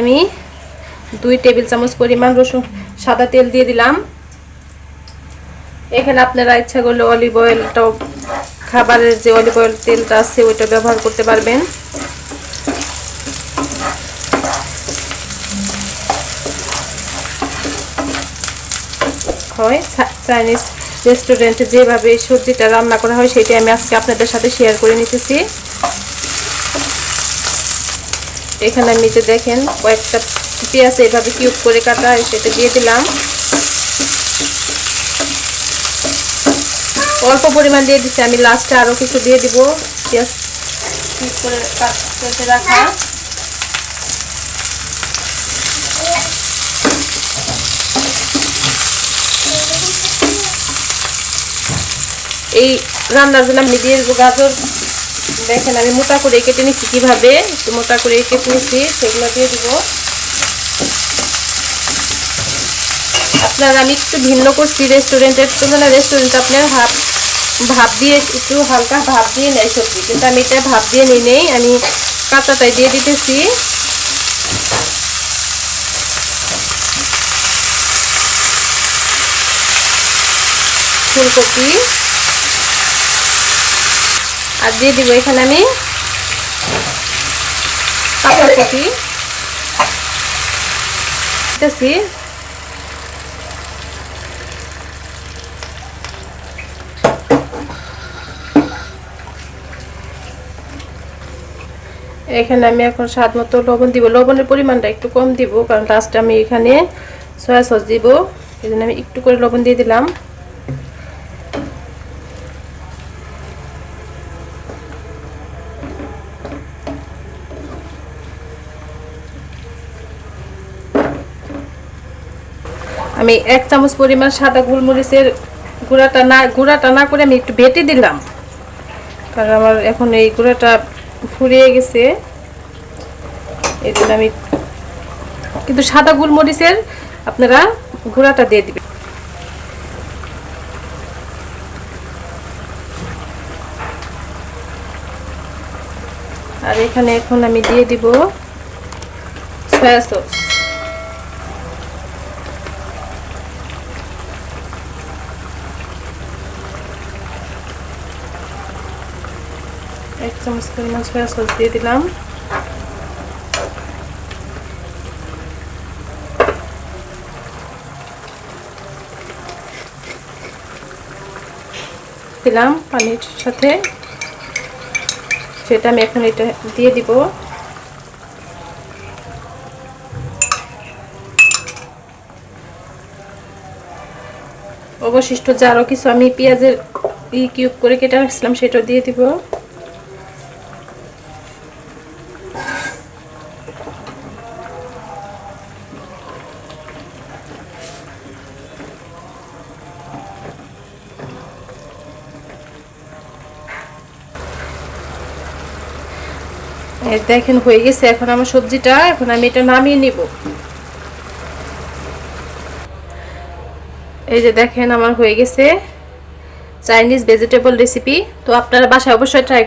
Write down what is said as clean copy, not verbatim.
আমি 2 টেবিল চামচ পরিমাণ রসুন সাদা তেল দিয়ে দিলাম। এখানে আপনারা ইচ্ছা করলে অলিভ অয়েলটাও, খাবারের যে অলিভ অয়েল তেলটা আছে ওইটা ব্যবহার করতে পারবেন। হয় চাইনিজ রেস্টুরেন্টে যেভাবে সবজিটা রান্না করা হয় সেটা আমি আজকে আপনাদের সাথে শেয়ার করে নিতেছি। এখানে আমি যে দেখেন কয়েকটা পেঁয়াজ এইভাবে কিউব করে কাটা সেটা দিয়ে দিলাম। অল্প পরিমাণ দিয়ে দিচ্ছি, আমি লাস্টে আরও কিছু দিয়ে দিব। পেঁয়াজ কিউব করে কেটে রাখা। এই রান্নার জন্য আমি দিয়ে দেবো গাজর। দেখেন আমি মোটা করে কেটে নিচ্ছি, কীভাবে একটু মোটা করে কেটে নিচ্ছি সেগুলো দিয়ে দিব। আপনার আমি একটু ভিন্ন করছি রেস্টুরেন্টের তুলনায়। রেস্টুরেন্টে আপনার ভাপ দিয়ে একটু হালকা ভাপ দিয়ে নেয় সবজি, কিন্তু আমি এটা ভাপ দিয়ে নিই নেই, আমি কাঁচাটাই দিয়ে দিতেছি। ফুলকপি আর দিয়ে দিব এখানে আমি পাতাকপি দিতেছি। এখানে আমি এখন স্বাদ মতো লবণ দিব। লবণের পরিমাণটা একটু কম দিব, কারণ লাস্টে আমি এখানে সয়া সস দিব, এই জন্য আমি একটু করে লবণ দিয়ে দিলাম। আমি 1 চামচ পরিমাণ সাদা গোলমরিচের গুঁড়াটা না করে আমি একটু বেটে দিলাম, কারণ আমার এখন এই গুঁড়াটা ফুরিয়ে গেছে, এই জন্য আমি কিন্তু সাদা গোলমরিচের আপনারা গুঁড়াটা দিয়ে দিবেন। আর এখানে এখন আমি দিয়ে দিব সয়া সস। এক চামচ পরিমাণ সয়া সস দিয়ে দিলাম। দিলাম পানির সাথে, সেটা আমি এখন এটা দিয়ে দিব। অবশিষ্ট যে আরও কিছু আমি পেঁয়াজের কিউব করে কেটে রাখছিলাম সেটা দিয়ে দিব। দেখেন হয়ে গেছে এখন আমার সবজিটা। এখন আমি এটা নামিয়ে নিব। এই যে দেখেন আমার হয়ে গেছে চাইনিজ ভেজিটেবল রেসিপি। তো আপনারা বাসায় অবশ্যই ট্রাই